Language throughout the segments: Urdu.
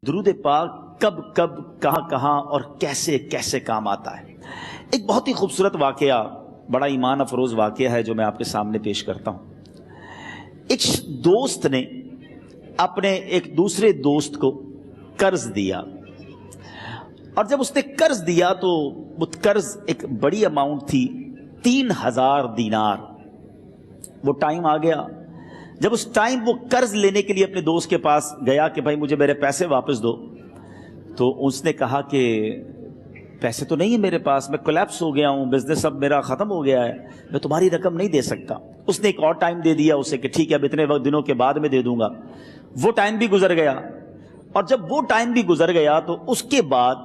درود پاک کب کب کہاں کہاں اور کیسے کیسے کام آتا ہے۔ ایک بہت ہی خوبصورت واقعہ، بڑا ایمان افروز واقعہ ہے جو میں آپ کے سامنے پیش کرتا ہوں۔ ایک دوست نے اپنے ایک دوسرے دوست کو قرض دیا، اور جب اس نے قرض دیا تو وہ قرض ایک بڑی اماؤنٹ تھی، 3000 دینار۔ وہ ٹائم آ گیا جب اس ٹائم وہ قرض لینے کے لیے اپنے دوست کے پاس گیا کہ بھائی مجھے میرے پیسے واپس دو، تو اس نے کہا کہ پیسے تو نہیں ہے میرے پاس، میں کولیپس ہو گیا ہوں، بزنس اب میرا ختم ہو گیا ہے، میں تمہاری رقم نہیں دے سکتا۔ اس نے ایک اور ٹائم دے دیا اسے کہ ٹھیک ہے اب اتنے وقت دنوں کے بعد میں دے دوں گا۔ وہ ٹائم بھی گزر گیا، اور جب وہ ٹائم بھی گزر گیا تو اس کے بعد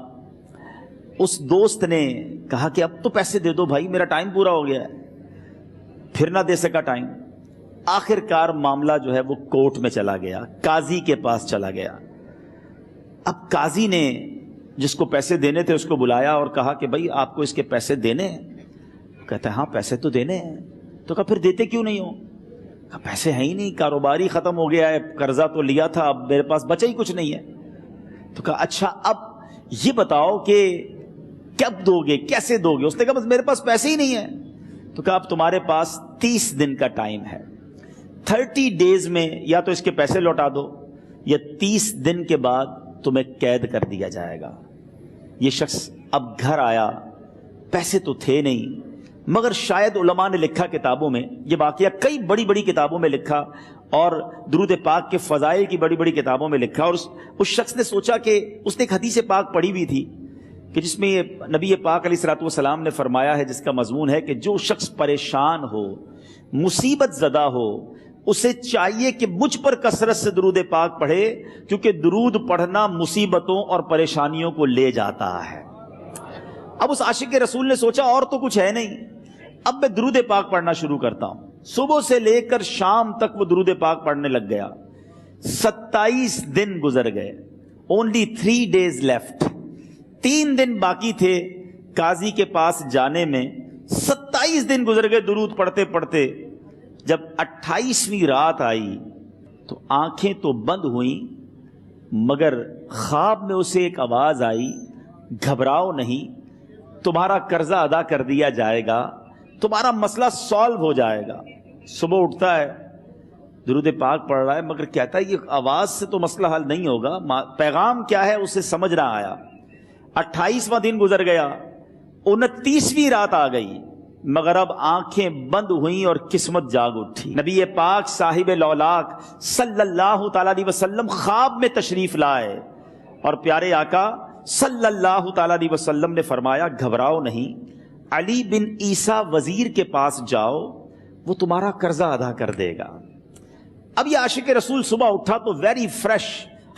اس دوست نے کہا کہ اب تو پیسے دے دو بھائی، میرا ٹائم پورا ہو گیا ہے۔ پھر نہ دے سکا ٹائم۔ آخر کار معاملہ جو ہے وہ کورٹ میں چلا گیا، قاضی کے پاس چلا گیا۔ اب قاضی نے جس کو پیسے دینے تھے اس کو بلایا اور کہا کہ بھائی آپ کو اس کے پیسے دینے ہیں؟ کہتا ہے ہاں پیسے تو دینے ہیں۔ تو کہا پھر دیتے کیوں نہیں ہو؟ کہا پیسے ہیں ہی نہیں، کاروبار ہی ختم ہو گیا ہے، قرضہ تو لیا تھا، اب میرے پاس بچا ہی کچھ نہیں ہے۔ تو کہا اچھا اب یہ بتاؤ کہ کب دو گے، کیسے دو گے؟ اس نے کہا بس میرے پاس پیسے ہی نہیں ہیں۔ تو کہا اب تمہارے پاس 30 دن کا ٹائم ہے، 30 ڈیز میں یا تو اس کے پیسے لوٹا دو یا 30 دن کے بعد تمہیں قید کر دیا جائے گا۔ یہ شخص اب گھر آیا، پیسے تو تھے نہیں، مگر شاید علماء نے لکھا کتابوں میں، یہ واقعہ کئی بڑی بڑی کتابوں میں لکھا اور درود پاک کے فضائل کی بڑی بڑی کتابوں میں لکھا، اور اس شخص نے سوچا کہ اس نے ایک حدیث پاک پڑھی ہوئی تھی کہ جس میں یہ نبی پاک علیہ الصلوۃ والسلام نے فرمایا ہے، جس کا مضمون ہے کہ جو شخص پریشان ہو، مصیبت زدہ ہو، اسے چاہیے کہ مجھ پر کثرت سے درود پاک پڑھے، کیونکہ درود پڑھنا مصیبتوں اور پریشانیوں کو لے جاتا ہے۔ اب اس عاشق رسول نے سوچا اور تو کچھ ہے نہیں، اب میں درود پاک پڑھنا شروع کرتا ہوں۔ صبح سے لے کر شام تک وہ درود پاک پڑھنے لگ گیا۔ 27 دن گزر گئے، only 3 days left، 3 دن باقی تھے قاضی کے پاس جانے میں۔ 27 دن گزر گئے درود پڑھتے پڑھتے۔ جب 28ویں رات آئی تو آنکھیں تو بند ہوئیں، مگر خواب میں اسے ایک آواز آئی، گھبراؤ نہیں، تمہارا قرضہ ادا کر دیا جائے گا، تمہارا مسئلہ سالو ہو جائے گا۔ صبح اٹھتا ہے، درود پاک پڑھ رہا ہے، مگر کہتا ہے یہ آواز سے تو مسئلہ حل نہیں ہوگا، پیغام کیا ہے اسے سمجھ نہ آیا۔ 28واں دن گزر گیا، 29ویں رات آ گئی، مگر اب آنکھیں بند ہوئیں اور قسمت جاگ اٹھی۔ نبی پاک صاحب لولاک صلی اللہ تعالیٰ علیہ وسلم خواب میں تشریف لائے، اور پیارے آقا صلی اللہ تعالیٰ علیہ وسلم نے فرمایا گھبراؤ نہیں، علی بن عیسیٰ وزیر کے پاس جاؤ، وہ تمہارا قرضہ ادا کر دے گا۔ اب یہ عاشق رسول صبح اٹھا تو ویری فریش،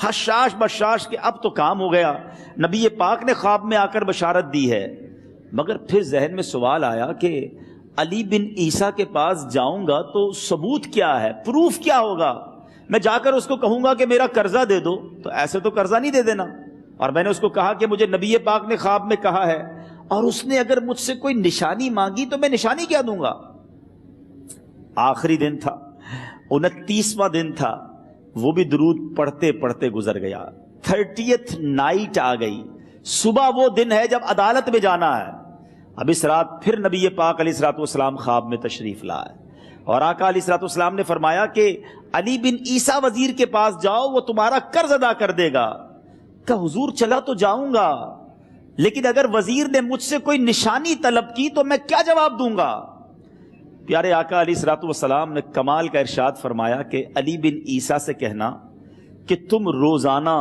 حشاش بشاش کہ اب تو کام ہو گیا، نبی پاک نے خواب میں آ کر بشارت دی ہے۔ مگر پھر ذہن میں سوال آیا کہ علی بن عیسیٰ کے پاس جاؤں گا تو ثبوت کیا ہے، پروف کیا ہوگا؟ میں جا کر اس کو کہوں گا کہ میرا قرضہ دے دو تو ایسے تو قرضہ نہیں دے دینا، اور میں نے اس کو کہا کہ مجھے نبی پاک نے خواب میں کہا ہے، اور اس نے اگر مجھ سے کوئی نشانی مانگی تو میں نشانی کیا دوں گا؟ آخری دن تھا، 29واں دن تھا، وہ بھی درود پڑھتے پڑھتے گزر گیا۔ 30th نائٹ آ گئی، صبح وہ دن ہے جب عدالت میں جانا ہے۔ اب اس رات پھر نبی پاک علیہ الصلوۃ والسلام خواب میں تشریف لائے، اور آقا علیہ الصلوۃ والسلام نے فرمایا کہ علی بن عیسیٰ وزیر کے پاس جاؤ، وہ تمہارا قرض ادا کر دے گا۔ کہ حضور چلا تو جاؤں گا، لیکن اگر وزیر نے مجھ سے کوئی نشانی طلب کی تو میں کیا جواب دوں گا؟ پیارے آقا علیہ الصلوۃ والسلام نے کمال کا ارشاد فرمایا کہ علی بن عیسیٰ سے کہنا کہ تم روزانہ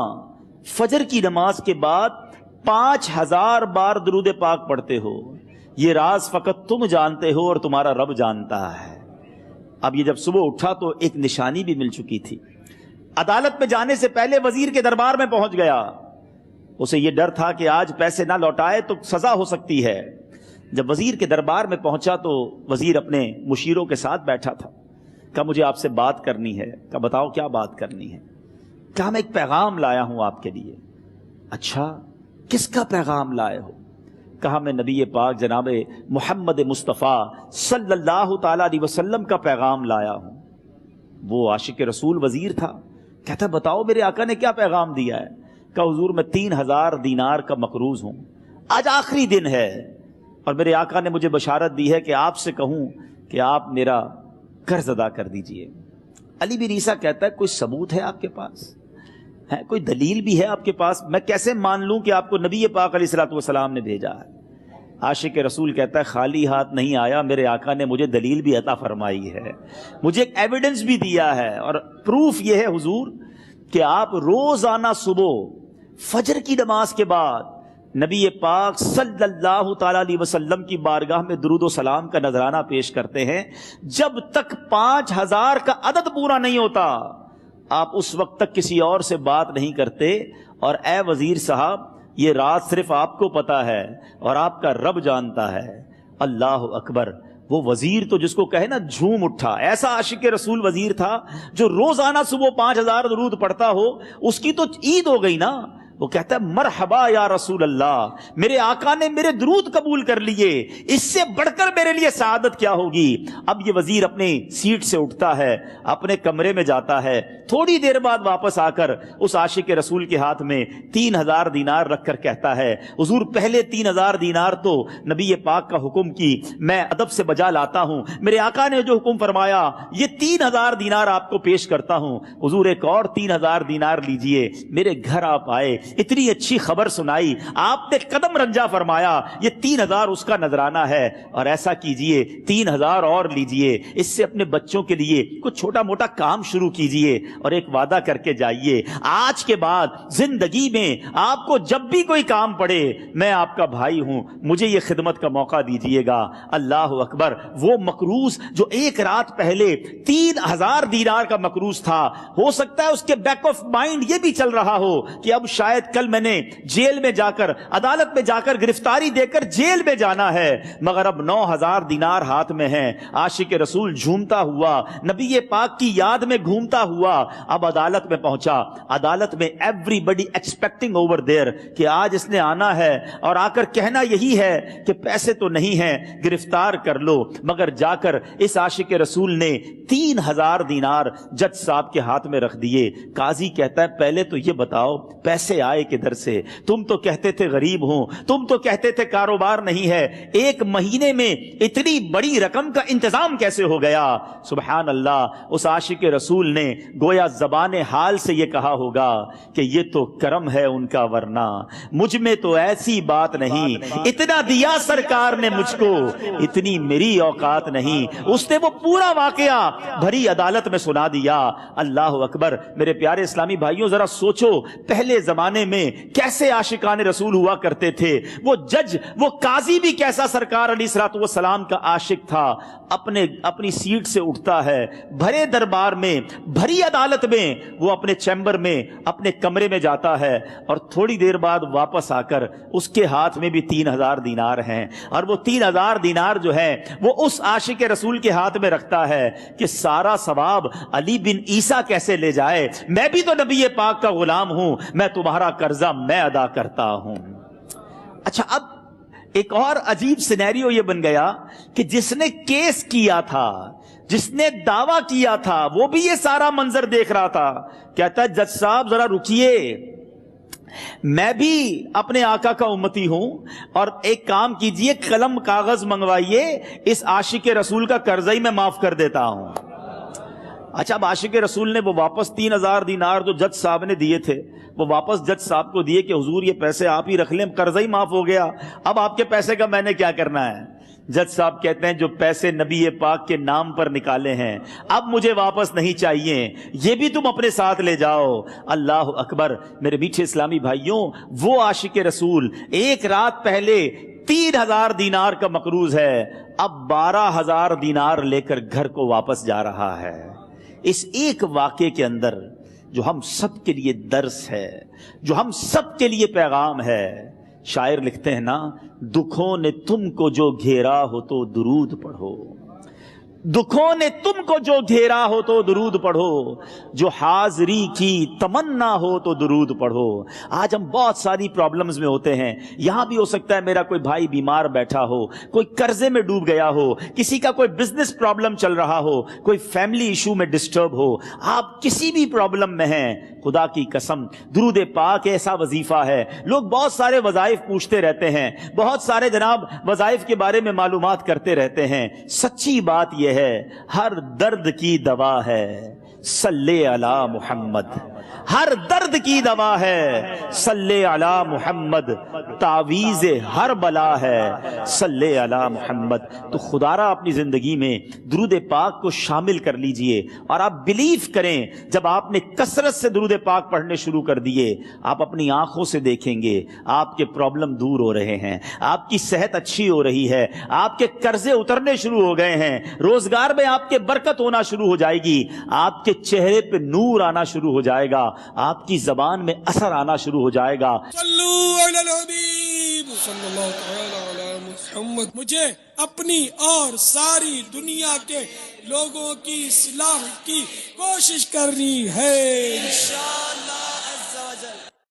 فجر کی نماز کے بعد 5000 بار درود پاک پڑھتے ہو، یہ راز فقط تم جانتے ہو اور تمہارا رب جانتا ہے۔ اب یہ جب صبح اٹھا تو ایک نشانی بھی مل چکی تھی۔ عدالت میں جانے سے پہلے وزیر کے دربار میں پہنچ گیا، اسے یہ ڈر تھا کہ آج پیسے نہ لوٹائے تو سزا ہو سکتی ہے۔ جب وزیر کے دربار میں پہنچا تو وزیر اپنے مشیروں کے ساتھ بیٹھا تھا۔ کہا مجھے آپ سے بات کرنی ہے۔ کہا بتاؤ کیا بات کرنی ہے؟ کہا میں ایک پیغام لایا ہوں آپ کے لیے۔ اچھا کس کا پیغام لائے ہو؟ کہا میں نبی پاک جناب محمد مصطفیٰ صلی اللہ تعالیٰ علیہ وسلم کا پیغام لایا ہوں۔ وہ عاشق رسول وزیر تھا، کہتا بتاؤ میرے آقا نے کیا پیغام دیا ہے؟ کہ حضور میں 3000 دینار کا مقروض ہوں، آج آخری دن ہے اور میرے آقا نے مجھے بشارت دی ہے کہ آپ سے کہوں کہ آپ میرا قرض ادا کر دیجئے۔ علی بن عیسیٰ کہتا ہے کوئی ثبوت ہے آپ کے پاس؟ ہے کوئی دلیل بھی ہے آپ کے پاس؟ میں کیسے مان لوں کہ آپ کو نبی پاک علیہ الصلوۃ والسلام نے بھیجا ہے؟ عاشق رسول کہتا ہے خالی ہاتھ نہیں آیا، میرے آقا نے مجھے دلیل بھی عطا فرمائی ہے، مجھے ایک ایویڈنس بھی دیا ہے، اور پروف یہ ہے حضور کہ آپ روزانہ صبح فجر کی نماز کے بعد نبی پاک صلی اللہ تعالی علیہ وسلم کی بارگاہ میں درود و سلام کا نذرانہ پیش کرتے ہیں۔ جب تک 5000 کا عدد پورا نہیں ہوتا آپ اس وقت تک کسی اور سے بات نہیں کرتے، اور اے وزیر صاحب یہ راز صرف آپ کو پتا ہے اور آپ کا رب جانتا ہے۔ اللہ اکبر، وہ وزیر تو جس کو کہے نا جھوم اٹھا، ایسا عاشق رسول وزیر تھا جو روزانہ صبح 5000 درود پڑھتا ہو، اس کی تو عید ہو گئی نا۔ وہ کہتا ہے مرحبا یا رسول اللہ، میرے آقا نے میرے درود قبول کر لیے، اس سے بڑھ کر میرے لیے سعادت کیا ہوگی۔ اب یہ وزیر اپنے سیٹ سے اٹھتا ہے، اپنے کمرے میں جاتا ہے، تھوڑی دیر بعد واپس آ کر اس عاشق رسول کے ہاتھ میں 3000 دینار رکھ کر کہتا ہے حضور پہلے 3000 دینار تو نبی پاک کا حکم کی میں ادب سے بجا لاتا ہوں، میرے آقا نے جو حکم فرمایا یہ 3000 دینار آپ کو پیش کرتا ہوں، حضور ایک اور 3000 دینار لیجئے۔ میرے گھر آپ آئے، اتنی اچھی خبر سنائی، آپ نے قدم رنجا فرمایا، یہ 3000 اس کا نذرانہ ہے، اور ایسا کیجئے 3000 اور لیجئے، اس سے اپنے بچوں کے لیے کچھ چھوٹا موٹا کام شروع کیجئے اور ایک وعدہ کر کے جائیے، آج کے بعد زندگی میں آپ کو جب بھی کوئی کام پڑے میں آپ کا بھائی ہوں، مجھے یہ خدمت کا موقع دیجئے گا۔ اللہ اکبر، وہ مقروض جو ایک رات پہلے 3000 دینار کا مقروض تھا، ہو سکتا ہے اس کے بیک آف مائنڈ یہ بھی چل رہا ہو کہ اب شاید کل میں نے جیل میں جا کر، عدالت میں جا کر گرفتاری دے کر جیل میں جانا ہے، مگر اب 9000 دینار ہاتھ میں ہیں۔ عاشق رسول جھومتا ہوا نبی پاک کی یاد میں گھومتا ہوا اب عدالت میں پہنچا۔ عدالت میں everybody expecting over there کہ آج اس نے آنا ہے اور آ کر کہنا یہی ہے کہ پیسے تو نہیں ہیں، گرفتار کر لو، مگر جا کر اس عاشق رسول نے 3000 دینار جج صاحب کے ہاتھ میں رکھ دیے۔ قاضی کہتا ہے پہلے تو یہ بتاؤ پیسے آئے کدھر سے؟ تم تو کہتے تھے غریب ہوں، تم تو کہتے تھے کاروبار نہیں ہے، ایک مہینے میں اتنی بڑی رقم کا انتظام کیسے ہو گیا؟ سبحان اللہ، اس عاشق رسول نے گویا زبان حال سے یہ کہا ہوگا کہ یہ تو کرم ہے ان کا، ورنہ مجھ میں تو ایسی بات نہیں، اتنا دیا سرکار نے مجھ کو، اتنی میری اوقات نہیں۔ اس نے وہ پورا واقعہ بھری عدالت میں سنا دیا۔ اللہ اکبر، میرے پیارے اسلامی بھائیوں ذرا سوچو پہلے زمانے میں کیسے عاشقان رسول ہوا کرتے تھے۔ وہ جج، وہ قاضی بھی کیسا سرکار علیہ الصلوۃ والسلام کا عاشق تھا۔ اپنی سیٹ سے اٹھتا ہے، بھرے دربار میں، بھری عدالت میں، وہ اپنے چیمبر میں، اپنے کمرے میں جاتا ہے، اور تھوڑی دیر بعد واپس آ کر اس کے ہاتھ میں بھی 3000 دینار ہیں، اور وہ 3000 دینار جو ہے وہ اس عاشق رسول کے ہاتھ میں رکھتا ہے کہ سارا ثواب علی بن عیسیٰ کیسے لے جائے، میں بھی تو نبی پاک کا غلام ہوں، میں تمہارا قرضہ میں ادا کرتا ہوں۔ اچھا، اب ایک اور عجیب سینیریو یہ بن گیا کہ جس نے کیس کیا تھا، جس نے دعویٰ کیا تھا، وہ بھی یہ سارا منظر دیکھ رہا تھا۔ کہتا ہے جج صاحب ذرا رکیے، میں بھی اپنے آقا کا امتی ہوں، اور ایک کام کیجئے، قلم کاغذ منگوائیے، اس عاشق رسول کا قرضہ ہی میں معاف کر دیتا ہوں۔ اچھا، اب عاشق رسول نے وہ واپس 3000 دینار جو جج صاحب نے دیے تھے وہ واپس جج صاحب کو دیے کہ حضور یہ پیسے آپ ہی رکھ لیں، قرضہ ہی معاف ہو گیا، اب آپ کے پیسے کا میں نے کیا کرنا ہے؟ جج صاحب کہتے ہیں جو پیسے نبی پاک کے نام پر نکالے ہیں اب مجھے واپس نہیں چاہیے، یہ بھی تم اپنے ساتھ لے جاؤ۔ اللہ اکبر، میرے میٹھے اسلامی بھائیوں، وہ عاشق رسول ایک رات پہلے 3000 دینار کا مقروض ہے، اب 12000 دینار لے کر گھر کو واپس جا رہا ہے۔ اس ایک واقعے کے اندر جو ہم سب کے لیے درس ہے، جو ہم سب کے لیے پیغام ہے، شاعر لکھتے ہیں نا، دکھوں نے تم کو جو گھیرا ہو تو درود پڑھو، دکھوں نے تم کو جو گھیرا ہو تو درود پڑھو، جو حاضری کی تمنا ہو تو درود پڑھو۔ آج ہم بہت ساری پرابلمز میں ہوتے ہیں، یہاں بھی ہو سکتا ہے میرا کوئی بھائی بیمار بیٹھا ہو، کوئی قرضے میں ڈوب گیا ہو، کسی کا کوئی بزنس پرابلم چل رہا ہو، کوئی فیملی ایشو میں ڈسٹرب ہو، آپ کسی بھی پرابلم میں ہیں، خدا کی قسم درود پاک ایسا وظیفہ ہے. لوگ بہت سارے وظائف پوچھتے رہتے ہیں, بہت سارے جناب وظائف کے بارے میں معلومات کرتے رہتے ہیں. سچی بات یہ ہے ہر درد کی دوا ہے صلی علی محمد. ہر درد کی دوا ہے صلی علی محمد. تعویذ ہر بلا ہے صلی علی محمد. تو خدا را اپنی زندگی میں درود پاک کو شامل کر لیجئے, اور آپ بلیف کریں جب آپ نے کثرت سے درود پاک پڑھنے شروع کر دیے, آپ اپنی آنکھوں سے دیکھیں گے آپ کے پرابلم دور ہو رہے ہیں, آپ کی صحت اچھی ہو رہی ہے, آپ کے قرضے اترنے شروع ہو گئے ہیں, روزگار میں آپ کے برکت ہونا شروع ہو جائے گی, آپ کے چہرے پہ نور آنا شروع ہو جائے گا, آپ کی زبان میں اثر آنا شروع ہو جائے گا. صلو علی الحبیب صلی اللہ تعالی علی محمد. مجھے اپنی اور ساری دنیا کے لوگوں کی اصلاح کی کوشش کرنی ہے انشاءاللہ.